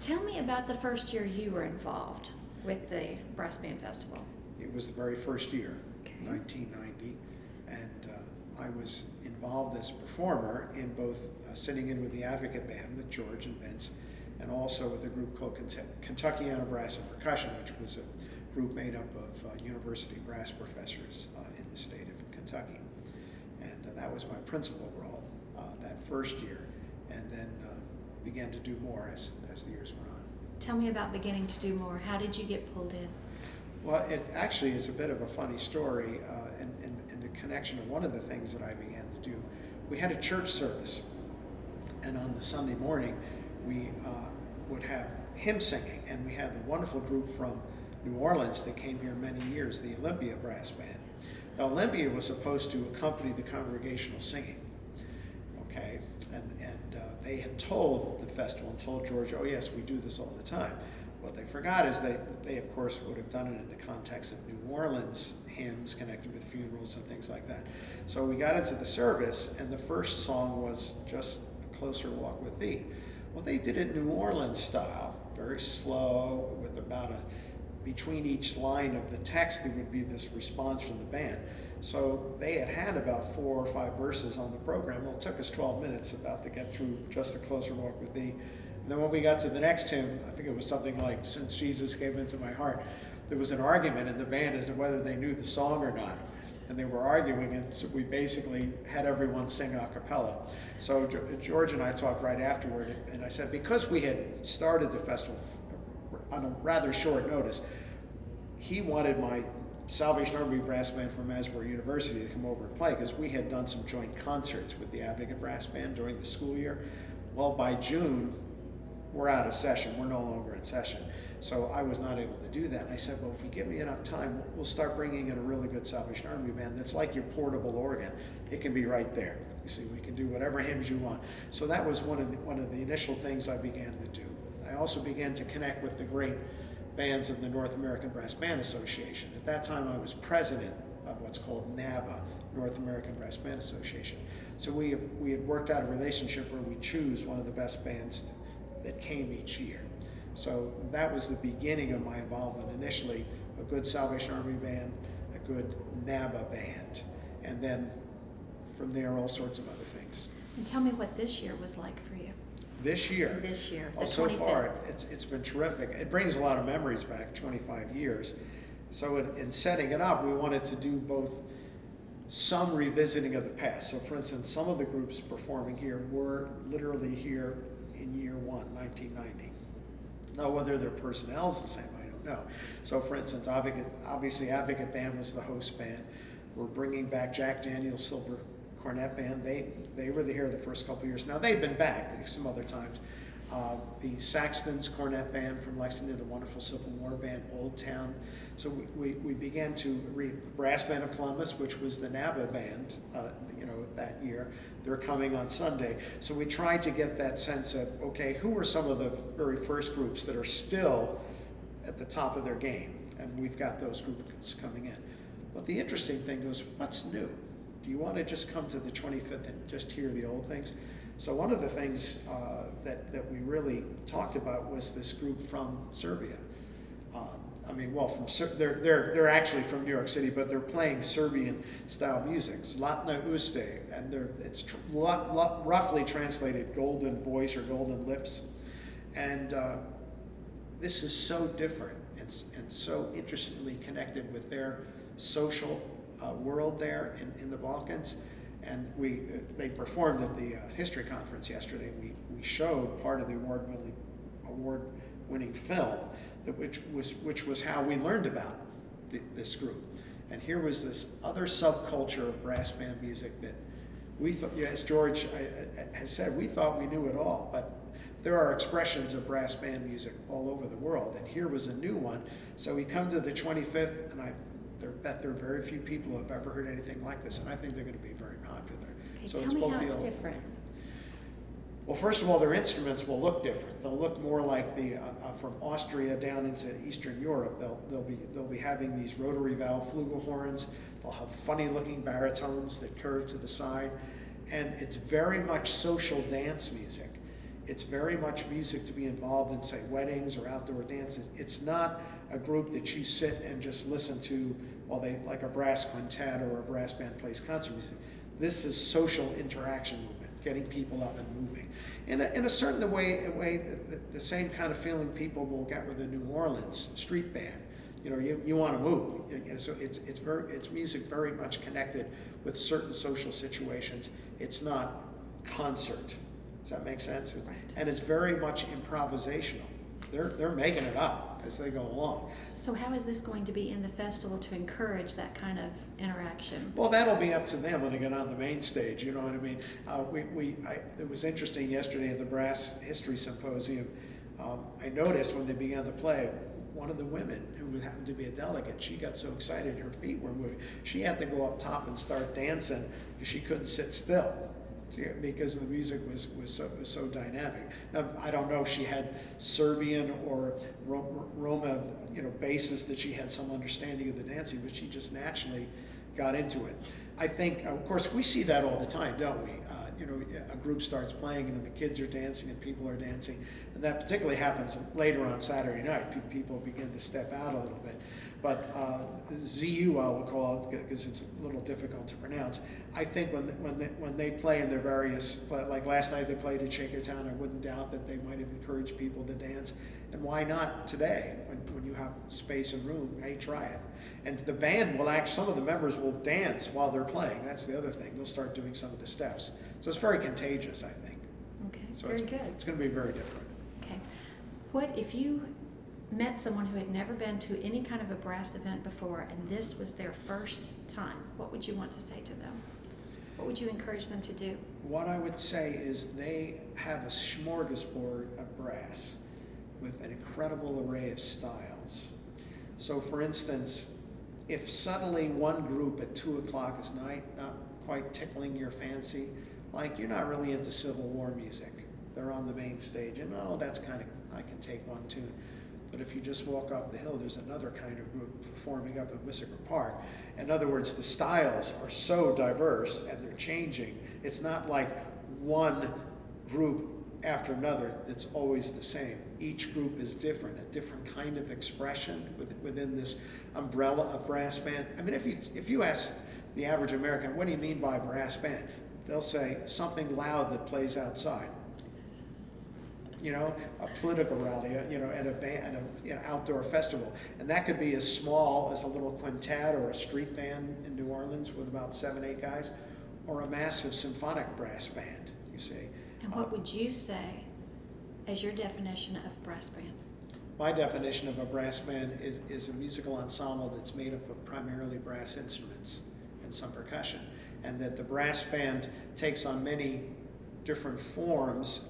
Tell me about the first year you were involved with the Brass Band Festival. It was the very first year, Okay. 1990, and I was involved as a performer in both sitting in with the Advocate Band with George and Vince, and also with a group called Kentuckiana Brass and Percussion, which was a group made up of university brass professors in the state of Kentucky. And that was my principal role that first year, and then began to do more as the years went on. Tell me about beginning to do more. How did you get pulled in? Well, it actually is a bit of a funny story in the connection of one of the things that I began to do. We had a church service, and on the Sunday morning, we would have hymn singing, and we had the wonderful group from New Orleans that came here many years, the Olympia Brass Band. Now, Olympia was supposed to accompany the congregational singing, okay? And they had told the festival and told George, oh yes, we do this all the time. What they forgot is they of course would have done it in the context of New Orleans hymns connected with funerals and things like that. So we got into the service, and the first song was just A Closer Walk with Thee. Well, they did it New Orleans style, very slow, with about between each line of the text there would be this response from the band. So they had about 4 or 5 verses on the program. Well, it took us 12 minutes about to get through Just a Closer Walk with Thee. And then when we got to the next hymn, I think it was something like Since Jesus Came Into My Heart, there was an argument in the band as to whether they knew the song or not. And they were arguing, and so we basically had everyone sing a cappella. So George and I talked right afterward, and I said, because we had started the festival on a rather short notice, he wanted my Salvation Army Brass Band from Asbury University to come over and play, because we had done some joint concerts with the Advocate Brass Band during the school year. Well, by June, we're out of session. We're no longer in session. So I was not able to do that. And I said, well, if you give me enough time, we'll start bringing in a really good Salvation Army band that's like your portable organ. It can be right there. You see, we can do whatever hymns you want. So that was one of the initial things I began to do. I also began to connect with the great bands of the North American Brass Band Association. At that time, I was president of what's called NABA, North American Brass Band Association. So we had worked out a relationship where we choose one of the best bands that came each year. So that was the beginning of my involvement. Initially, a good Salvation Army band, a good NABA band, and then from there, all sorts of other things. And tell me what this year was like for you. This year? This year, the so 25th. Far, it's been terrific. It brings a lot of memories back, 25 years. So in setting it up, we wanted to do both some revisiting of the past. So for instance, some of the groups performing here were literally here in year 1, 1990. Now, whether their personnel is the same, I don't know. So for instance, obviously Advocate Band was the host band. We're bringing back Jack Daniel's Silver Cornet Band. They were here the first couple of years. Now they've been back some other times. The Saxton's Cornet Band from Lexington, the wonderful Civil War band, Old Town. So we began to read Brass Band of Columbus, which was the NABA band, that year. They're coming on Sunday. So we tried to get that sense of, okay, who are some of the very first groups that are still at the top of their game? And we've got those groups coming in. But the interesting thing was, what's new? Do you want to just come to the 25th and just hear the old things? So one of the things that we really talked about was this group from Serbia. They're actually from New York City, but they're playing Serbian-style music, Zlatna Uste, and it's roughly translated golden voice or golden lips. And this is so different and so interestingly connected with their social world there in the Balkans. And they performed at the history conference yesterday. We showed part of the award-winning film, which was how we learned about this group. And here was this other subculture of brass band music that we thought, as George has said, we thought we knew it all. But there are expressions of brass band music all over the world, and here was a new one. So we come to the 25th, and I bet there are very few people who have ever heard anything like this, and I think they're going to be very popular. Okay, so tell it's me both how the it's old. different. Well, first of all, their instruments will look different. They'll look more like the from Austria down into Eastern Europe. They'll be having these rotary valve flugelhorns. They'll have funny-looking baritones that curve to the side, and it's very much social dance music. It's very much music to be involved in, say, weddings or outdoor dances. It's not a group that you sit and just listen to while they, like a brass quintet or a brass band plays concert music. This is social interaction movement, getting people up and moving. In a certain way, the same kind of feeling people will get with a New Orleans street band. You know, you want to move. So it's music very much connected with certain social situations. It's not concert. Does that make sense? Right. And it's very much improvisational. They're making it up as they go along. So how is this going to be in the festival to encourage that kind of interaction? Well, that'll be up to them when they get on the main stage. You know what I mean? It was interesting yesterday at the Brass History Symposium. I noticed when they began to play, one of the women who happened to be a delegate, she got so excited her feet were moving. She had to go up top and start dancing because she couldn't sit still, because the music was so dynamic. Now, I don't know if she had Serbian or Roma, basis that she had some understanding of the dancing, but she just naturally got into it. I think, of course, we see that all the time, don't we? A group starts playing and the kids are dancing and people are dancing, and that particularly happens later on Saturday night. People begin to step out a little bit. But ZU, I will call it, because it's a little difficult to pronounce. I think when they play in their various, like last night they played at Shakertown, I wouldn't doubt that they might have encouraged people to dance. And why not today, when you have space and room? Hey, try it. And the band will some of the members will dance while they're playing. That's the other thing. They'll start doing some of the steps. So it's very contagious, I think. Okay, So very good. It's going to be very different. Okay. What if you met someone who had never been to any kind of a brass event before and this was their first time? What would you want to say to them? What would you encourage them to do? What I would say is they have a smorgasbord of brass with an incredible array of styles. So for instance, if suddenly one group at 2 o'clock is not quite tickling your fancy, like you're not really into Civil War music, they're on the main stage, and that's kind of, I can take one tune. But if you just walk up the hill, there's another kind of group performing up at Whistler Park. In other words, the styles are so diverse and they're changing. It's not like one group after another that's always the same. Each group is different, a different kind of expression within this umbrella of brass band. I mean, if you ask the average American, what do you mean by brass band? They'll say something loud that plays outside. A political rally, at a band, at an outdoor festival. And that could be as small as a little quintet or a street band in New Orleans with about 7, 8 guys, or a massive symphonic brass band, you see. And what would you say as your definition of brass band? My definition of a brass band is a musical ensemble that's made up of primarily brass instruments and some percussion. And that the brass band takes on many different forms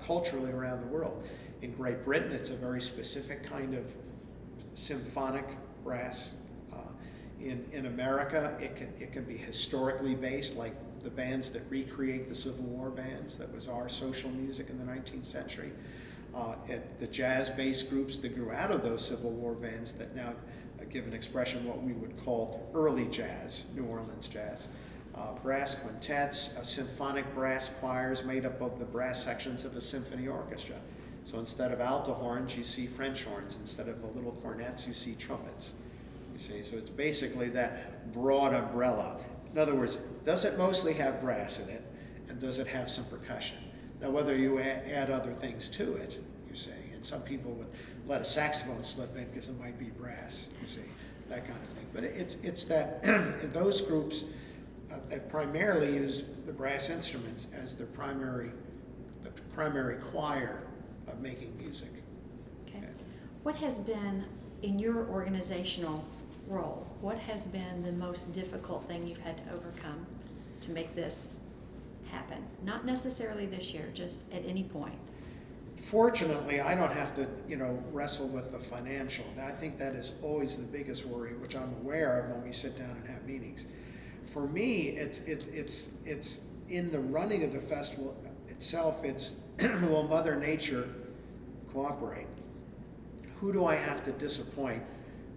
culturally around the world. In Great Britain, it's a very specific kind of symphonic brass. In America, it can be historically based, like the bands that recreate the Civil War bands. That was our social music in the 19th century. At the jazz-based groups that grew out of those Civil War bands that now give an expression what we would call early jazz, New Orleans jazz. Brass quintets, symphonic brass choirs made up of the brass sections of a symphony orchestra. So instead of alto horns, you see French horns. Instead of the little cornets, you see trumpets. You see, so it's basically that broad umbrella. In other words, does it mostly have brass in it, and does it have some percussion? Now, whether you add other things to it, you see, and some people would let a saxophone slip in because it might be brass, you see, that kind of thing. But it's that those groups primarily use the brass instruments as the primary choir of making music. Okay. What has been, in your organizational role, what has been the most difficult thing you've had to overcome to make this happen? Not necessarily this year, just at any point. Fortunately, I don't have to, wrestle with the financial. I think that is always the biggest worry, which I'm aware of when we sit down and have meetings. For me, it's in the running of the festival itself. It's will Mother Nature cooperate? Who do I have to disappoint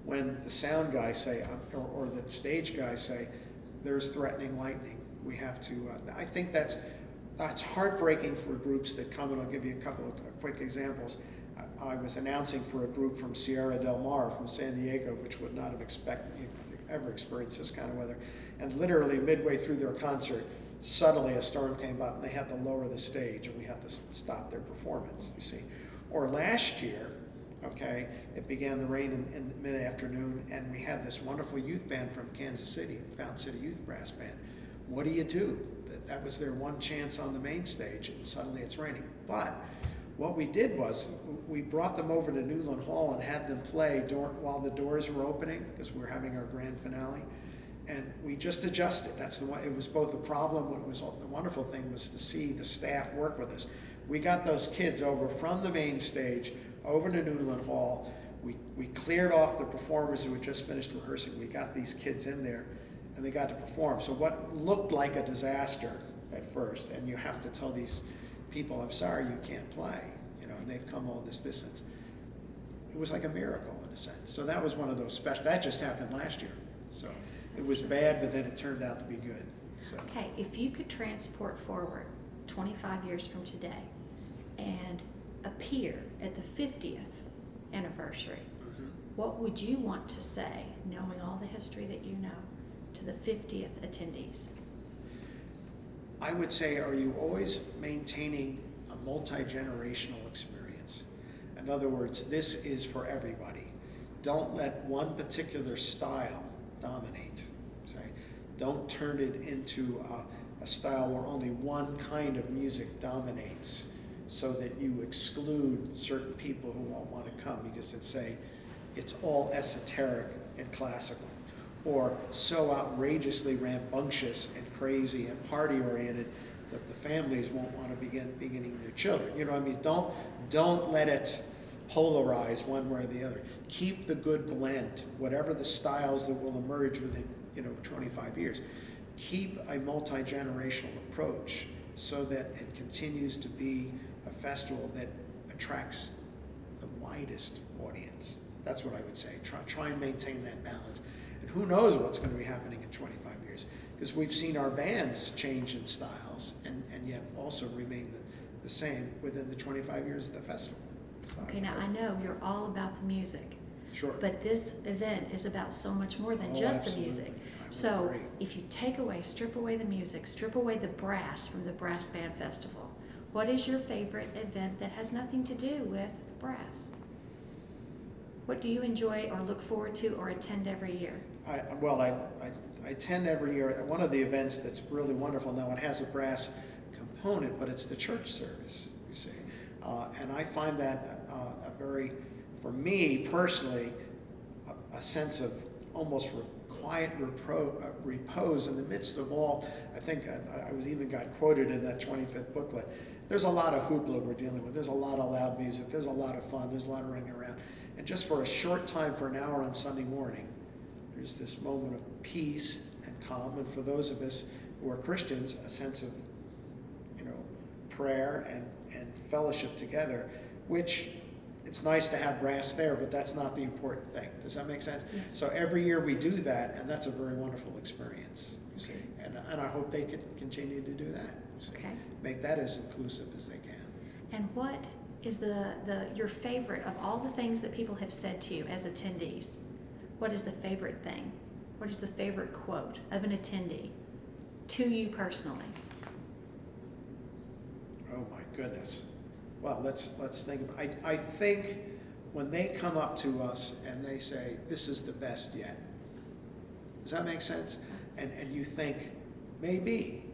when the sound guys say, or the stage guys say, there's threatening lightning? We have to. I think that's that's heartbreaking for groups that come, and I'll give you a couple of quick examples. I was announcing for a group from Sierra del Mar, from San Diego, which would not have ever experienced this kind of weather. And literally midway through their concert, suddenly a storm came up and they had to lower the stage and we had to stop their performance, you see. Or last year, okay, it began to rain in mid-afternoon and we had this wonderful youth band from Kansas City, Fountain City Youth Brass Band. What do? That was their one chance on the main stage and suddenly it's raining. But what we did was we brought them over to Newland Hall and had them play while the doors were opening because we were having our grand finale. And we just adjusted. That's the one. It was both a problem. The wonderful thing was to see the staff work with us. We got those kids over from the main stage over to Newland Hall. We cleared off the performers who had just finished rehearsing. We got these kids in there, and they got to perform. So what looked like a disaster at first, and you have to tell these people, I'm sorry, you can't play, and they've come all this distance. It was like a miracle in a sense. So that was one of those special. That just happened last year. So. It was bad, but then it turned out to be good. So. Okay, if you could transport forward 25 years from today and appear at the 50th anniversary, what would you want to say, knowing all the history that you know, to the 50th attendees? I would say, are you always maintaining a multi-generational experience? In other words, this is for everybody. Don't let one particular style dominate. Don't turn it into a style where only one kind of music dominates so that you exclude certain people who won't want to come because it's all esoteric and classical, or so outrageously rambunctious and crazy and party-oriented that the families won't want to beginning their children. You know what I mean? Don't let it polarize one way or the other. Keep the good blend, whatever the styles that will emerge within 25 years. Keep a multi-generational approach so that it continues to be a festival that attracts the widest audience. That's what I would say. Try and maintain that balance. And who knows what's going to be happening in 25 years, because we've seen our bands change in styles and yet also remain the same within the 25 years of the festival. Okay, now I know you're all about the music. Sure. But this event is about so much more than just the music. So if you strip away the music, strip away the brass from the Brass Band Festival, what is your favorite event that has nothing to do with brass? What do you enjoy or look forward to or attend every year? I attend every year. One of the events that's really wonderful now, it has a brass component, but it's the church service, you see. And I find that for me personally, a sense of almost quiet repose in the midst of all. I think I was even got quoted in that 25th booklet. There's a lot of hoopla we're dealing with. There's a lot of loud music. There's a lot of fun. There's a lot of running around. And just for a short time, for an hour on Sunday morning, there's this moment of peace and calm. And for those of us who are Christians, a sense of, prayer and fellowship together, which it's nice to have brass there, but that's not the important thing. Does that make sense? Yes. So every year we do that, and that's a very wonderful experience, you see. And I hope they can continue to do that, you see. Okay. Make that as inclusive as they can. And what is your favorite of all the things that people have said to you as attendees? What is the favorite thing? What is the favorite quote of an attendee to you personally? Oh my goodness. Well, let's think. I think when they come up to us and they say, "This is the best yet." Does that make sense? And you think, maybe,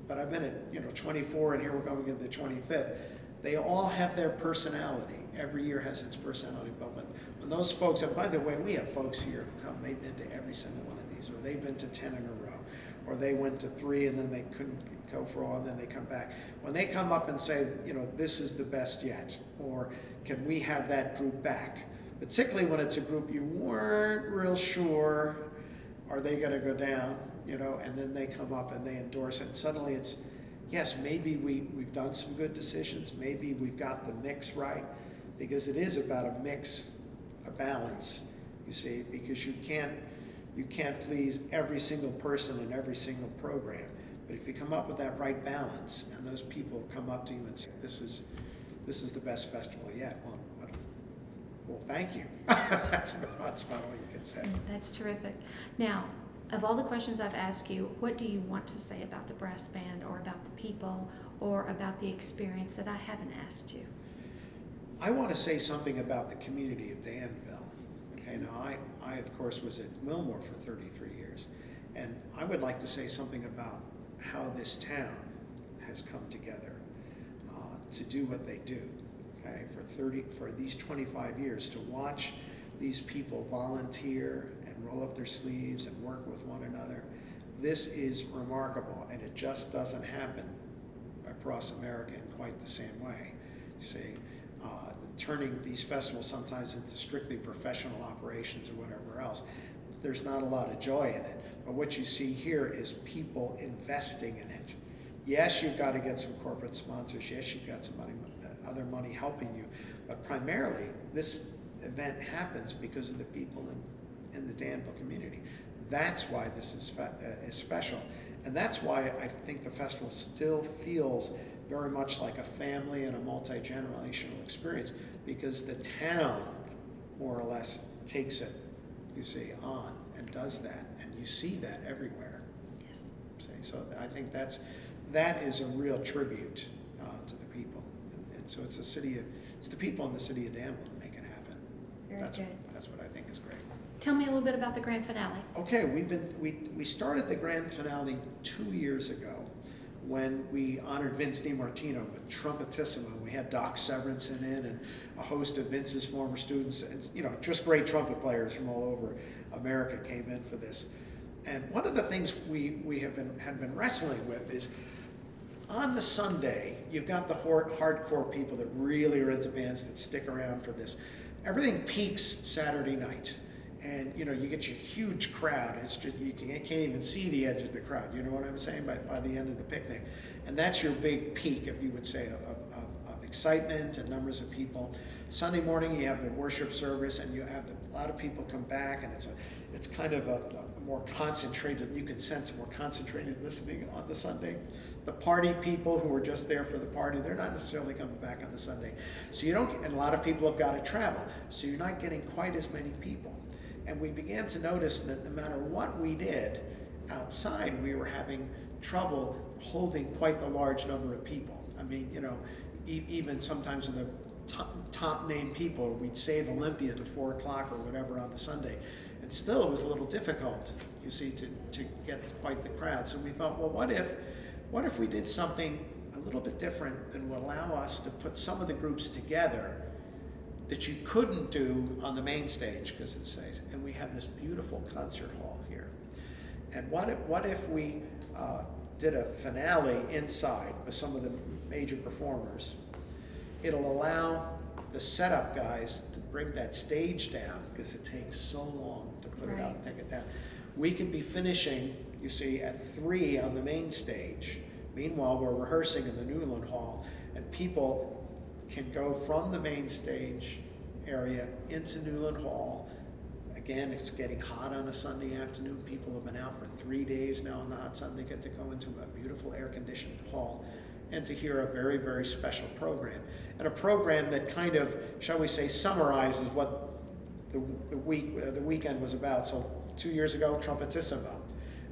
but I've been at 24 and here we're going into the 25th. They all have their personality. Every year has its personality. But when those folks, and by the way, we have folks here who come, they've been to every single one of these, or they've been to 10 in a row, or they went to 3 and then they couldn't go for all and then they come back. When they come up and say, this is the best yet, or can we have that group back? Particularly when it's a group you weren't real sure, are they going to go down, and then they come up and they endorse it. And suddenly it's, yes, maybe we've done some good decisions. Maybe we've got the mix right, because it is about a mix, a balance, you see, because you can't please every single person in every single program, But if you come up with that right balance, and those people come up to you and say, this is the best festival yet, well, thank you. That's about all you can say. That's terrific. Now, of all the questions I've asked you, what do you want to say about the brass band, or about the people, or about the experience that I haven't asked you? I want to say something about the community of Danville. Okay, now I of course was at Wilmore for 33 years, and I would like to say something about how this town has come together to do what they do. Okay, for these 25 years, to watch these people volunteer and roll up their sleeves and work with one another, this is remarkable, and it just doesn't happen across America in quite the same way. You see, turning these festivals sometimes into strictly professional operations or whatever else, there's not a lot of joy in it. But what you see here is people investing in it. Yes, you've got to get some corporate sponsors. Yes, you've got some other money helping you. But primarily, this event happens because of the people in the Danville community. That's why this is special. And that's why I think the festival still feels very much like a family and a multi-generational experience, because the town, more or less, takes it, you see, on and does that. And you see that everywhere. Yes. See, so I think that is a real tribute to the people. And so it's the people in the city of Danville that make it happen. Very good. That's what I think is great. Tell me a little bit about the grand finale. Okay, we started the grand finale 2 years ago when we honored Vince DiMartino with Trumpetissimo. We had Doc Severinsen in, and a host of Vince's former students, and just great trumpet players from all over America came in for this. And one of the things we had been wrestling with is, on the Sunday, you've got the hardcore people that really are into bands that stick around for this. Everything peaks Saturday night. And you get your huge crowd. It's just, you can't even see the edge of the crowd. You know what I'm saying? By the end of the picnic, and that's your big peak, if you would say, of excitement and numbers of people. Sunday morning, you have the worship service, and you have a lot of people come back, and it's kind of a more concentrated. You can sense a more concentrated listening on the Sunday. The party people who are just there for the party, they're not necessarily coming back on the Sunday. So you don't, and a lot of people have got to travel, so you're not getting quite as many people. And we began to notice that no matter what we did outside, we were having trouble holding quite the large number of people. I mean, even sometimes with the top name people, we'd save Olympia to 4 o'clock or whatever on the Sunday. And still it was a little difficult, you see, to get quite the crowd. So we thought, well, what if we did something a little bit different that would allow us to put some of the groups together that you couldn't do on the main stage, because it says, and we have this beautiful concert hall here. And what if we did a finale inside with some of the major performers? It'll allow the setup guys to bring that stage down, because it takes so long to put it up and take it down. We could be finishing, you see, at 3 on the main stage. Meanwhile, we're rehearsing in the Newland Hall, and people can go from the main stage area into Newland Hall. Again, it's getting hot on a Sunday afternoon. People have been out for 3 days now on the hot sun. They get to go into a beautiful air-conditioned hall and to hear a very, very special program. And a program that kind of, shall we say, summarizes what the weekend was about. So 2 years ago, Trumpetissimo.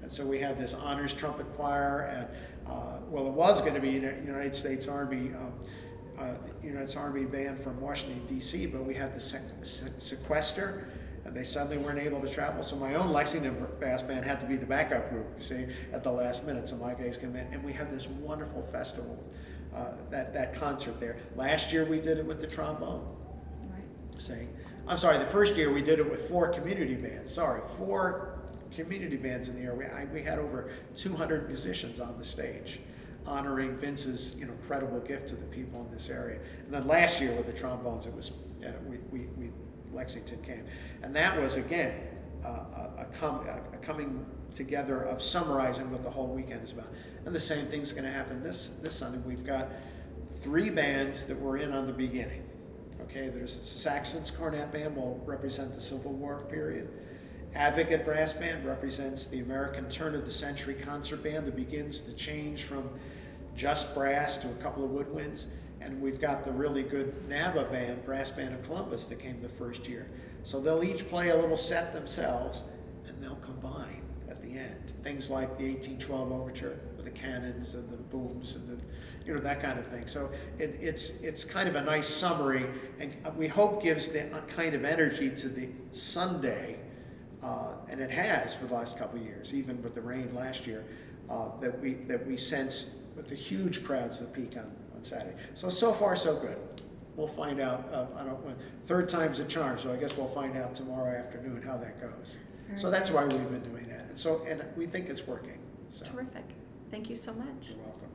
And so we had this honors trumpet choir, and it was going to be United States Army band from Washington, D.C., but we had the sequester, and they suddenly weren't able to travel. So my own Lexington brass band had to be the backup group, you see, at the last minute. So my guys came in, and we had this wonderful festival, that concert there. Last year we did it with the trombone. Right. See, I'm sorry, the first year we did it with 4 community bands. 4 community bands in the area. We had over 200 musicians on the stage, honoring Vince's incredible gift to the people in this area. And then last year with the trombones, it was Lexington came, and that was again a coming together of summarizing what the whole weekend is about. And the same thing's going to happen this Sunday. We've got 3 bands that were in on the beginning. Okay, there's Saxon's Cornet Band will represent the Civil War period, Advocate Brass Band represents the American turn-of-the-century concert band that begins to change from just brass to a couple of woodwinds. And we've got the really good NABA band, Brass Band of Columbus, that came the first year. So they'll each play a little set themselves, and they'll combine at the end. Things like the 1812 Overture with the cannons and the booms and the, you know, that kind of thing. So it's kind of a nice summary, and we hope gives the kind of energy to the Sunday, and it has for the last couple of years, even with the rain last year, that we sense with the huge crowds that peak on Saturday. So far so good. We'll find out. I don't. Third time's a charm. So I guess we'll find out tomorrow afternoon how that goes. So that's why we've been doing that. And we think it's working. So Terrific. Thank you so much. you're welcome.